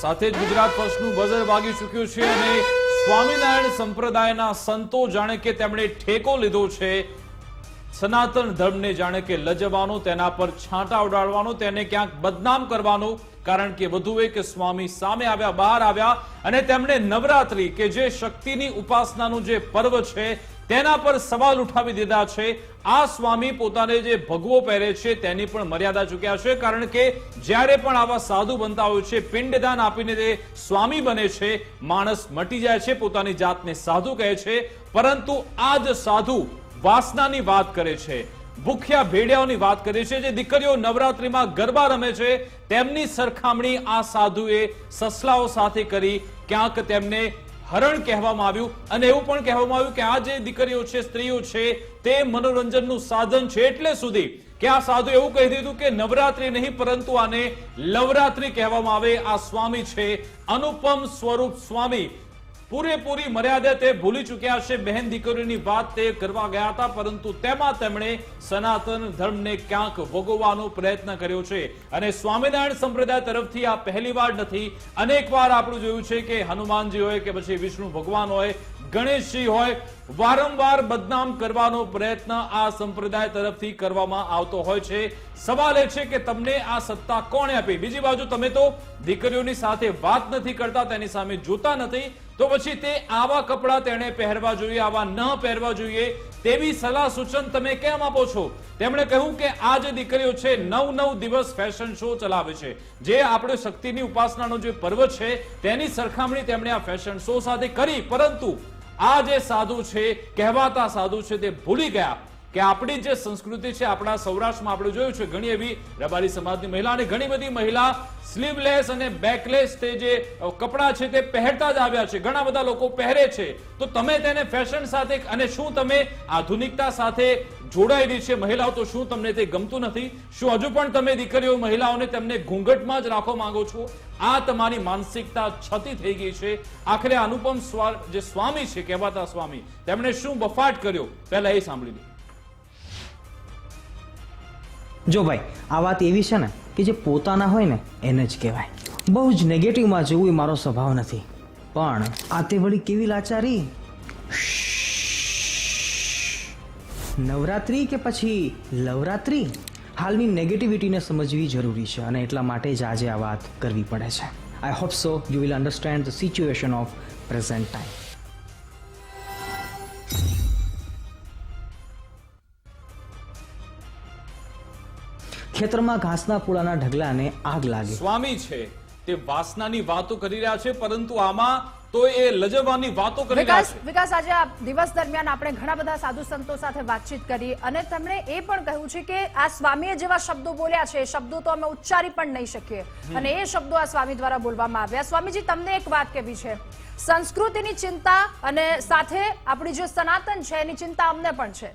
સાથે જ ગુજરાત ફર્સ્ટનું બઝર વાગી ચૂક્યું છે અને સ્વામિનારાયણ સંપ્રદાયના સંતો જાણે કે તેમણે ઠેકો લીધો છે સનાતન ધર્મને, જાણે કે લજવાનો, તેના પર છાંટા ઉડાડવાનો, તેને ક્યાંક બદનામ કરવાનો। કારણ કે વધુ એક સ્વામી સામે આવ્યા, બહાર આવ્યા અને તેમણે નવરાત્રી કે જે શક્તિની ઉપાસનાનું જે પર્વ છે તેના પર સવાલ ઉઠાવી દીધા છે। આ સ્વામી પોતાને જે ભગવો પહેરે છે તેની પણ મર્યાદા ચૂક્યા છે, કારણ કે જ્યારે પણ આવા સાધુ બનતા હોય છે, પિંડદાન આપીને તે સ્વામી બને છે, માણસ મટી જાય છે, પોતાની જાતને સાધુ કહે છે, પરંતુ આ જ સાધુ વાસનાની વાત કરે છે, ભૂખ્યા ભેડિયાઓની વાત કરે છે, જે દીકરીઓ નવરાત્રીમાં ગરબા રમે છે તેમની સરખામણી આ સાધુએ સસલાઓ સાથે કરી। ક્યાંક તેમને હરણ કહેવામાં આવ્યું અને એવું પણ કહેવામાં આવ્યું કે આ જે દીકરીઓ છે, સ્ત્રીઓ છે, તે મનોરંજનનું સાધન છે, એટલે સુધી કે આ સાધુ એવું કહી દીધું કે નવરાત્રી નહીં પરંતુ આને લવરાત્રી કહેવામાં આવે। આ સ્વામી છે અનુપમ સ્વરૂપ સ્વામી, પૂરેપૂરી મર્યાદા તે ભૂલી ચૂક્યા છે। બહેન દીકરીઓની વાત તે કરવા ગયા હતા, પરંતુ તેમાં તેમણે સનાતન ધર્મને ક્યાંક ભોગવવાનો પ્રયત્ન કર્યો છે અને સ્વામિનારાયણ સંપ્રદાય તરફથી આ પહેલીવાર નથી, અનેકવાર આપણે જોયું છે કે હનુમાનજી હોય કે પછી વિષ્ણુ ભગવાન હોય, ગણેશજી હોય, વારંવાર બદનામ કરવાનો પ્રયત્ન આ સંપ્રદાય તરફથી કરવામાં આવતો હોય છે। સવાલ એ છે કે તમને આ સત્તા કોણે આપી? બીજી બાજુ તમે તો દીકરીઓની સાથે વાત નથી કરતા, તેની સામે જોતા નથી, તો પછી તે આવા કપડા તેણે પહેરવા જોઈએ, આવા ન પહેરવા જોઈએ તેવી સલાહ સૂચન તમે કેમ આપો છો? તેમણે કહ્યું કે આ જે દીકરીઓ છે 9 દિવસ ફેશન શો ચલાવે છે, જે આપણે શક્તિની ઉપાસનાનો જે પર્વ છે તેની સરખામણી તેમણે આ ફેશન શો સાથે કરી, પરંતુ આ જે સાધુ છે, કહેવાતા સાધુ છે, તે ભૂલી ગયા કે આપણી જે સંસ્કૃતિ છે, આપણા સૌરાષ્ટ્રમાં આપણે જોયું છે ઘણી એવી રબારી સમાજની મહિલા અને ઘણી બધી મહિલા સ્લીવલેસ અને બેકલેસ તે જે કપડા છે તે પહેરતા જ આવ્યા છે, ઘણા બધા લોકો પહેરે છે, તો તમે તેને ફેશન સાથે અને શું તમે આધુનિકતા સાથે જોડાયેલી છે મહિલાઓ, તો શું તમને તે ગમતું નથી? શું હજુ પણ તમે દીકરીઓ મહિલાઓને તેમને ઘૂંઘટમાં જ રાખવા માંગો છો? આ તમારી માનસિકતા છતી થઈ ગઈ છે। આખરે અનુપમ જે સ્વામી છે, કહેવાતા સ્વામી, તેમણે શું બફાટ કર્યો પહેલા એ સાંભળી લો। જો ભાઈ, આ વાત એવી છે ને કે જે પોતાના હોય ને એને જ કહેવાય। બહુ જ નેગેટિવમાં જવું એ મારો સ્વભાવ નથી, પણ આ તે વળી કેવી લાચારી! નવરાત્રી કે પછી લવરાત્રી, હાલની નેગેટિવિટીને સમજવી જરૂરી છે અને એટલા માટે જ આજે આ વાત કરવી પડે છે। I hope so you will understand the situation of present time. ખેતરમાં ઘાસના પૂળાના ઢગલાને આગ લાગી। સ્વામી છે તે વાસનાની વાતો કરી રહ્યા છે, પરંતુ આમાં તો એ લજવાની વાતો કરી રહ્યા છે। વિકાસ, આજે આ દિવસ દરમિયાન આપણે ઘણા બધા સાધુ સંતો સાથે વાતચીત કરી અને તેમણે એ પણ કહ્યું છે કે આ સ્વામીએ જેવા શબ્દો બોલ્યા છે, એ શબ્દો તો અમે ઉચ્ચારી પણ નહીં શકીએ અને એ શબ્દો આ સ્વામી દ્વારા બોલવામાં આવ્યા। સ્વામીજી, તમને એક વાત કહેવી છે, સંસ્કૃતિની ચિંતા અને સાથે આપણી જે સનાતન છે એની ચિંતા અમને પણ છે,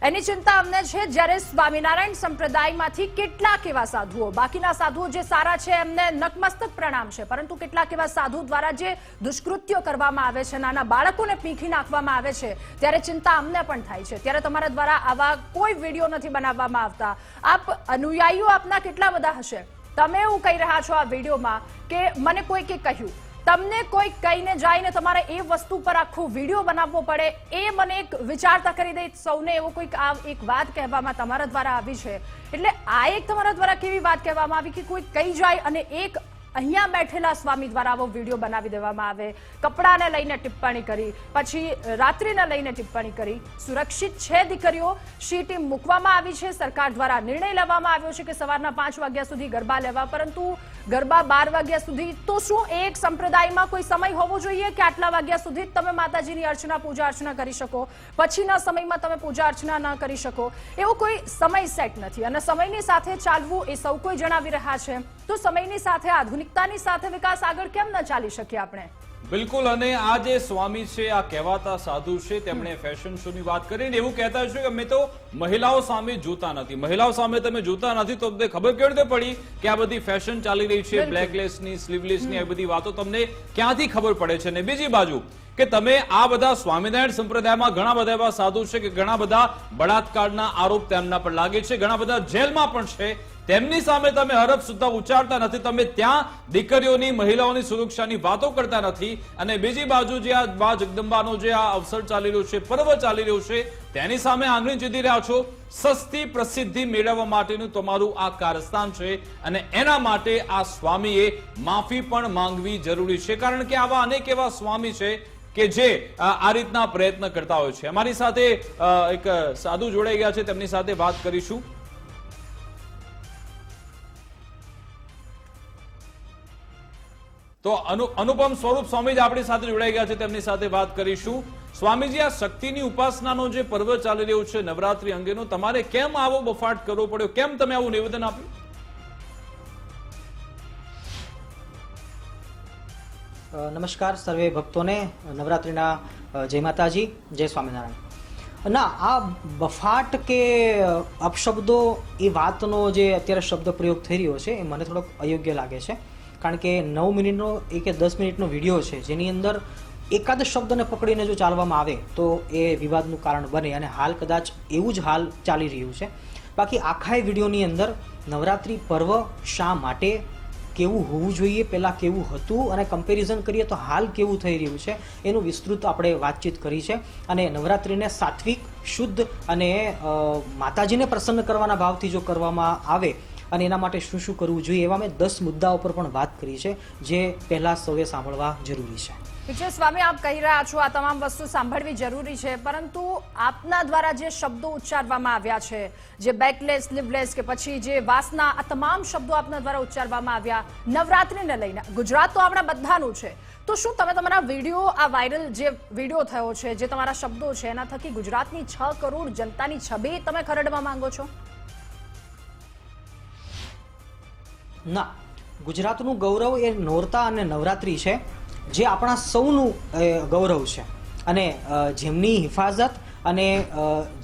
એની ચિંતા અમને છે। જ્યારે સ્વામિનારાયણ સંપ્રદાયમાંથી કેટલાક એવા સાધુઓ, બાકીના સાધુઓ જે સારા છે એમને નકમસ્તક પ્રણામ છે, પરંતુ કેટલાક એવા સાધુ દ્વારા જે દુષ્કૃત્યો કરવામાં આવે છે, નાના બાળકોને પીખી નાખવામાં આવે છે, ત્યારે ચિંતા અમને પણ થાય છે। ત્યારે તમારા દ્વારા આવા કોઈ વિડીયો નથી બનાવવામાં આવતા। આપ અનુયાયીઓ આપના કેટલા બધા હશે, તમે એવું કહી રહ્યા છો આ વિડીયોમાં કે મને કોઈકે કહ્યું, તમને કોઈ કહીને જાય ને તમારે એ વસ્તુ પર આખો વિડીયો બનાવવો પડે, એ મને એક વિચારતા કરી દે સૌને, એવો કોઈક આ એક વાત કહેવામાં તમારા દ્વારા આવી છે। એટલે આ એક તમારા દ્વારા કેવી વાત કહેવામાં આવી કે કોઈ કહી જાય અને એક અહીંયા બેઠેલા સ્વામી દ્વારા આવો વિડીયો બનાવી દેવામાં આવે, કપડાને લઈને ટિપ્પણી કરી, પછી રાત્રિને લઈને ટિપ્પણી કરી। સુરક્ષિત છે દીકરીઓ, શી ટીમ મૂકવામાં આવી છે, સરકાર દ્વારા નિર્ણય લેવામાં આવ્યો છે કે સવારના 5 વાગ્યા સુધી ગરબા લેવા, પરંતુ ગરબા 12 વાગ્યા સુધી, તો શું એક સંપ્રદાયમાં કોઈ સમય હોવો જોઈએ કે આટલા વાગ્યા સુધી જ તમે માતાજીની અર્ચના પૂજા અર્ચના કરી શકો, પછીના સમયમાં તમે પૂજા અર્ચના ન કરી શકો? એવો કોઈ સમય સેટ નથી અને સમયની સાથે ચાલવું એ સૌ કોઈ જણાવી રહ્યા છે। તો સમયની સાથે, આધુનિકતાની સાથે વિકાસ આગળ કેમ ન ચાલી શકીએ આપણે? બિલકુલ, અને આ જે સ્વામી છે, આ કહેવાતા સાધુ છે, તેમણે ફેશન શો ની વાત કરીને એવું કહેતા છે કે અમે તો મહિલાઓ સામે જોતા નથી, મહિલાઓ સામે તમે જોતા નથી, તો તમને ખબર કેવી રીતે પડી કે આ બધી ફેશન ચાલી રહી છે, બ્લેકલેસની, સ્લીવલેસની, આ બધી વાતો તમને ક્યાંથી ખબર પડે છે? અને બીજી બાજુ કે તમે આ બધા સ્વામિનારાયણ સંપ્રદાયમાં ઘણા બધા એવા સાધુ છે કે ઘણા બધા બળાત્કારના આરોપ તેમના પર લાગે છે, ઘણા બધા જેલમાં પણ છે, તેમની સામે તમે હરફ સુદ્ધા ઉચ્ચારતા નથી, તમે ત્યાં દીકરીઓની મહિલાઓની સુરક્ષાની વાતો કરતા નથી, અને બીજી બાજુ જે આ મા જગદંબાનો જે આ અવસર ચાલી રહ્યો છે, પર્વ ચાલી રહ્યું છે, તેની સામે આંગળી ચીંધી રહ્યા છો. સસ્તી પ્રસિદ્ધિ મેળવવા માટેનું તમારું આ કારસ્તાન છે, અને એના માટે આ સ્વામીએ માફી પણ માંગવી જરૂરી છે, કારણ કે આવા અનેક એવા સ્વામી છે કે જે આ રીતના પ્રયત્ન કરતા હોય છે. અમારી સાથે એક સાધુ જોડાઈ ગયા છે, તેમની સાથે વાત કરીશું. તો અનુપમ સ્વરૂપ સ્વામી જ આપણી સાથે જોડાઈ ગયા છે, તેમની સાથે વાત કરીશું. સ્વામીજી, આ શક્તિની ઉપાસનાનો જે પર્વ ચાલી રહ્યો છે નવરાત્રી અંગેનો, તમારે કેમ આવો બફાટ કરવો પડ્યો? કેમ તમે આવું નિવેદન આપ્યું? નમસ્કાર સર્વે ભક્તોને, નવરાત્રિના જય માતાજી, જય સ્વામિનારાયણ. ના, આ બફાટ કે અપશબ્દો એ વાતનો જે અત્યારે શબ્દ પ્રયોગ થઈ રહ્યો છે એ મને થોડોક અયોગ્ય લાગે છે, કારણ કે 9 મિનિટનો કે 10 મિનિટનો વિડીયો છે, જેની અંદર એકાદ શબ્દને પકડીને જો ચાલવામાં આવે તો એ વિવાદનું કારણ બને, અને હાલ કદાચ એવું જ હાલ ચાલી રહ્યું છે. બાકી આખા વિડીયોની અંદર નવરાત્રિ પર્વ શા માટે, કેવું હોવું જોઈએ, પહેલાં કેવું હતું, અને કમ્પેરિઝન કરીએ તો હાલ કેવું થઈ રહ્યું છે, એનું વિસ્તૃત આપણે વાતચીત કરી છે. અને નવરાત્રિને સાત્વિક, શુદ્ધ અને માતાજીને પ્રસન્ન કરવાના ભાવથી જો કરવામાં આવે અને એના માટે શું શું કરવું જોઈએ, એવા મેં 10 મુદ્દાઓ પર પણ વાત કરી છે, જે પહેલાં સૌએ સાંભળવા જરૂરી છે. ઠીક છે સ્વામી, આપ કહી રહ્યા છો આ તમામ વસ્તુ સાંભળવી જરૂરી છે, પરંતુ આપના દ્વારા જે શબ્દો ઉચ્ચારવામાં આવ્યા છે, જે બેકલેસ, સ્લીવલેસ કે પછી જે વાસના, આ તમામ શબ્દો આપના દ્વારા ઉચ્ચારવામાં આવ્યા નવરાત્રિને લઈને, ગુજરાત તો આપણા બધાનું છે, તો શું તમે તમારા વિડીયો, આ વાયરલ જે વિડીયો થયો છે, જે તમારા શબ્દો છે, એના થકી ગુજરાતની 6 કરોડ જનતાની છબી તમે ખરડવા માંગો છો? ના, ગુજરાતનું ગૌરવ એ નોરતા અને નવરાત્રિ છે, જે આપણા સૌનું ગૌરવ છે, અને જેમની હિફાજત અને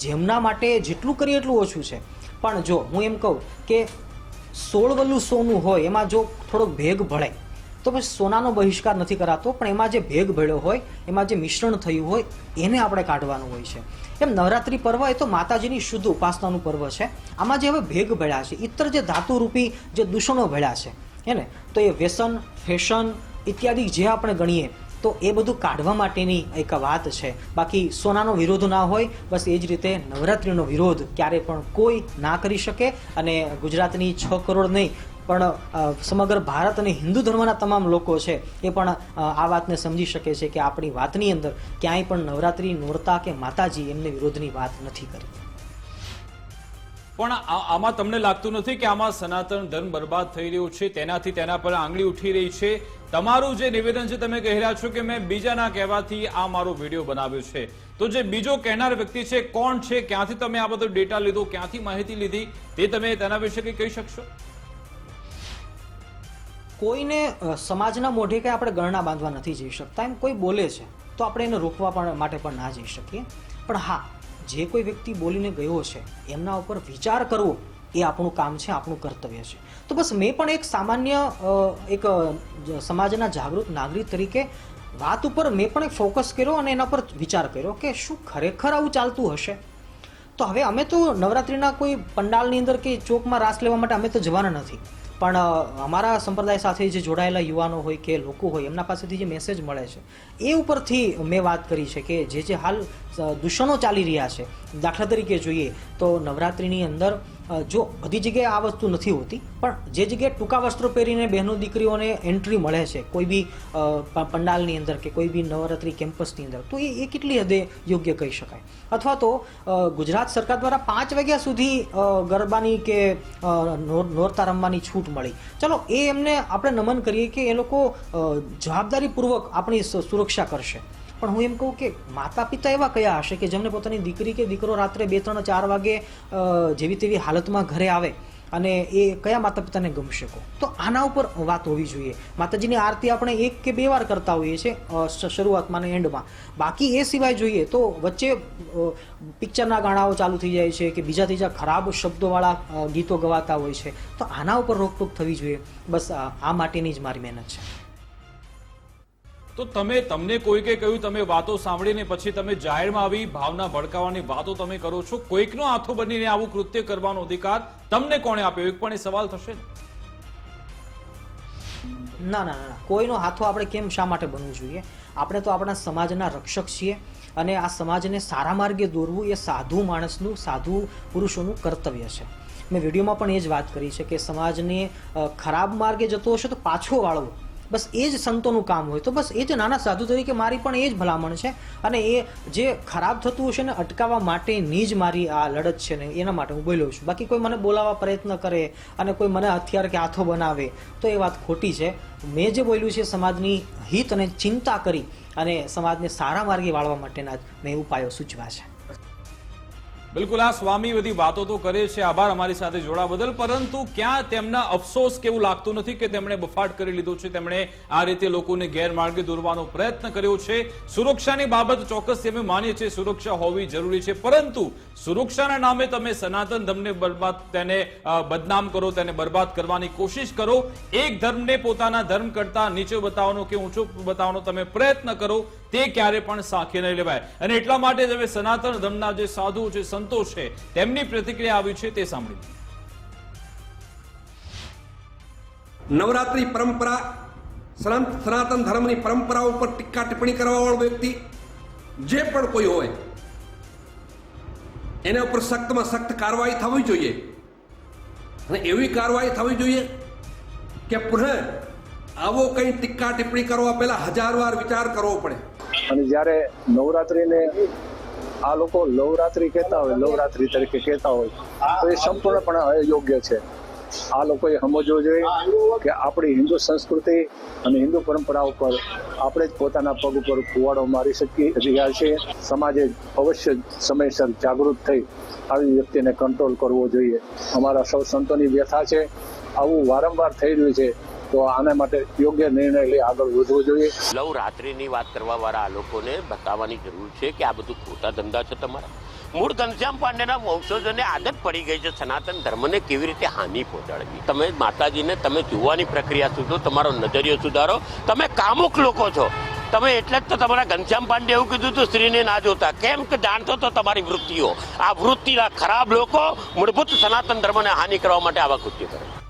જેમના માટે જેટલું કરીએ એટલું ઓછું છે. પણ જો હું એમ કહું કે 16 વલ્લું સોનું હોય, એમાં જો થોડોક ભેગ ભળે તો પછી સોનાનો બહિષ્કાર નથી કરાતો, પણ એમાં જે ભેગ ભળ્યો હોય, એમાં જે મિશ્રણ થયું હોય, એને આપણે કાઢવાનું હોય છે. એમ નવરાત્રિ પર્વ એ તો માતાજીની શુદ્ધ ઉપાસનાનું પર્વ છે. આમાં જે હવે ભેગ ભળ્યા છે, ઇતર જે ધાતુરૂપી જે દૂષણો ભળ્યા છે, એને તો એ વ્યસન, ફેશન ઇત્યાદિ જે આપણે ગણીએ તો એ બધું કાઢવા માટેની એક વાત છે. બાકી સોનાનો વિરોધ ના હોય, બસ એ જ રીતે નવરાત્રિનો વિરોધ ક્યારેય પણ કોઈ ના કરી શકે. અને ગુજરાતની 6 કરોડ નહીં પણ સમગ્ર ભારત અને હિન્દુ ધર્મના તમામ લોકો છે એ પણ આ વાતને સમજી શકે છે કે આપણી વાતની અંદર ક્યાંય પણ નવરાત્રિ, નોરતા કે માતાજી એમને વિરોધની વાત નથી કરી. પણ આમાં તમને લાગતું નથી કે આમાં સનાતન ધર્મ બરબાદ થઈ રહ્યો છે, તેનાથી તેના પર આંગળી ઉઠી રહી છે? તમારું જે નિવેદન છે, તમે કહી રહ્યા છો કે મેં બીજાના કહેવાથી આ મારો વિડીયો બનાવ્યો છે, તો જે બીજો કહેનાર વ્યક્તિ છે કોણ છે, ક્યાંથી તમે આ બધો ડેટા લીધો, ક્યાંથી માહિતી લીધી, તે તમે તેના વિશે કંઈ કહી શકશો? કોઈને સમાજના મોઢે કંઈ આપણે ગણના બાંધવા નથી જઈ શકતા. એમ કોઈ બોલે છે તો આપણે એને રોકવા માટે પણ ના જઈ શકીએ. પણ હા, જે કોઈ વ્યક્તિ બોલીને ગયો છે એમના ઉપર વિચાર કરવો એ આપણું કામ છે, આપણું કર્તવ્ય છે. તો બસ મેં પણ એક સામાન્ય એક સમાજના જાગૃત નાગરિક તરીકે વાત ઉપર મેં પણ એક ફોકસ કર્યો અને એના પર વિચાર કર્યો કે શું ખરેખર આવું ચાલતું હશે. તો હવે અમે તો નવરાત્રિના કોઈ પંડાલની અંદર કે ચોકમાં રાસ લેવા માટે અમે તો જવાના નથી, પણ અમારા સંપ્રદાય સાથે જે જોડાયેલા યુવાનો હોય કે લોકો હોય, એમના પાસેથી જે મેસેજ મળે છે એ ઉપરથી મેં વાત કરી છે કે જે હાલ દૂષણો ચાલી રહ્યા છે. દાખલા તરીકે જોઈએ તો નવરાત્રિની અંદર જો બધી જગ્યાએ આ વસ્તુ નથી હોતી, પણ જે જગ્યાએ ટૂંકા વસ્ત્રો પહેરીને બહેનો દીકરીઓને એન્ટ્રી મળે છે કોઈ બી પંડાલની અંદર કે કોઈ બી નવરાત્રિ કેમ્પસની અંદર, તો એ કેટલી હદે યોગ્ય કહી શકાય? અથવા તો ગુજરાત સરકાર દ્વારા 5 વાગ્યા સુધી ગરબાની કે નોરતા રમવાની છૂટ મળી. ચલો, એ એમને આપણે નમન કરીએ કે એ લોકો જવાબદારીપૂર્વક આપણી સુરક્ષા કરશે. પણ હું એમ કહું કે માતા પિતા એવા કયા હશે કે જેમને પોતાની દીકરી કે દીકરો રાત્રે 2, 3, 4 વાગે જેવી તેવી હાલતમાં ઘરે આવે, અને એ કયા માતા પિતાને ગમશે? તો આના ઉપર વાત હોવી જોઈએ. માતાજીની આરતી આપણે 1 કે 2 વાર કરતા હોઈએ છીએ શરૂઆતમાં અને એન્ડમાં. બાકી એ સિવાય જોઈએ તો વચ્ચે પિક્ચરના ગાણાઓ ચાલુ થઈ જાય છે કે બીજા ત્રીજા ખરાબ શબ્દોવાળા ગીતો ગવાતા હોય છે. તો આના ઉપર રોકટોક થવી જોઈએ. બસ આ માટેની જ મારી મહેનત છે. તો તમને કોઈકે કહ્યું, તમે વાતો સાંભળીને પછી તમે જાહેરમાં આવી ભાવના ભડકાવવાની વાતો તમે કરો છો, કોઈકનો હાથો બનીને આવું કૃત્ય કરવાનો અધિકાર તમને કોણે આપ્યો? એક પણ એ સવાલ થશે ને? ના ના ના, કોઈનો હાથો આપણે કેમ શા માટે બનવું જોઈએ? આપણે તો આપણા સમાજના રક્ષક છીએ અને આ સમાજને સારા માર્ગે દોરવું એ સાધુ માણસનું, સાધુ પુરુષોનું કર્તવ્ય છે. મેં વિડીયોમાં પણ એ જ વાત કરી છે કે સમાજને ખરાબ માર્ગે જતો હશે તો પાછો વાળવો, બસ એ જ સંતોનું કામ હોય. તો બસ એ જ નાના સાધુ તરીકે મારી પણ એ જ ભલામણ છે અને એ જે ખરાબ થતું હશે ને અટકાવવા માટેની જ મારી આ લડત છે ને એના માટે હું બોલ્યો છું. બાકી કોઈ મને બોલાવવા પ્રયત્ન કરે અને કોઈ મને હથિયાર કે હાથો બનાવે તો એ વાત ખોટી છે. મેં જે બોલ્યું છે સમાજની હિત અને ચિંતા કરી અને સમાજને સારા માર્ગે વાળવા માટેના જ મેં ઉપાયો સૂચવ્યા છે. બિલકુલ, આ સ્વામી બધી વાતો તો કરે છે, આભાર અમારી સાથે જોડા બદલ, પરંતુ ક્યાં તેમના અફસોસ કેવું લાગતું નથી કે તેમણે બફાટ કરી લીધો છે, તેમણે આ રીતે લોકોને ગેરમાર્ગે દોરવાનો પ્રયત્ન કર્યો છે. સુરક્ષાની બાબત ચોક્કસ અમે માનીએ છીએ, સુરક્ષા હોવી જરૂરી છે, પરંતુ સુરક્ષાના નામે તમે સનાતન ધર્મને બદનામ કરો, તેને બરબાદ કરવાની કોશિશ કરો, એક ધર્મને પોતાના ધર્મ કરતા નીચે બતાવવાનો કે ઊંચો બતાવવાનો તમે પ્રયત્ન કરો, તે ક્યારે પણ સાખી નહીં લેવાય. અને એટલા માટે જ હવે સનાતન ધર્મના જે સાધુ છે, સંતો છે, તેમની પ્રતિક્રિયા આવી છે તે સાંભળી. નવરાત્રી પરંપરા, સનાતન ધર્મની પરંપરા ઉપર ટીકા ટિપ્પણી કરવા વાળો વ્યક્તિ જે પણ કોઈ હોય એના ઉપર સખ્તમાં સખ્ત કાર્યવાહી થવી જોઈએ અને એવી કાર્યવાહી થવી જોઈએ કે પુનઃ આવો કંઈ ટીકા ટિપ્પણી કરવા પહેલા 1000 વાર વિચાર કરવો પડે. અને જ્યારે નવરાત્રીને આ લોકો લવરાત્રી કહેતા હોય, લવરાત્રી તરીકે કહેતા હોય તો એ સંપૂર્ણપણે અયોગ્ય છે. આ લોકોએ સમજવું જોઈએ કે આપણી હિન્દુ સંસ્કૃતિ અને હિન્દુ પરંપરા ઉપર આપણે જ પોતાના પગ ઉપર કુવાડો મારી શકીએ રહ્યા છીએ. સમાજે અવશ્ય સમયસર જાગૃત થઈ આવી વ્યક્તિને કંટ્રોલ કરવો જોઈએ. અમારા સૌ સંતોની વ્યથા છે, આવું વારંવાર થઈ રહ્યું છે, તો આના માટે યોગ્ય નિર્ણય લઈ આગળ વધવો જોઈએ. લવરાત્રિની વાત કરવા વાળા આ લોકોને બતાવવાની જરૂર છે કે આ બધું ખોટા ધંધા છે તમારા. મૂળ ઘનશ્યામ પાંડેના વંશજોને આદત પડી ગઈ છે સનાતન ધર્મને કેવી રીતે હાનિ પહોંચાડવી. તમે માતાજીને તમે જોવાની પ્રક્રિયા સુધો, તમારો નજરિયો સુધારો. તમે કામુક લોકો છો, તમે એટલે જ તો તમારા ઘનશ્યામ પાંડે એવું કીધું હતું સ્ત્રીને ના જોતા, કેમ કે જાણતો તો તમારી વૃત્તિઓ. આ વૃત્તિના ખરાબ લોકો મૂળભૂત સનાતન ધર્મને હાનિ કરવા માટે આવા કૃત્ય કરે.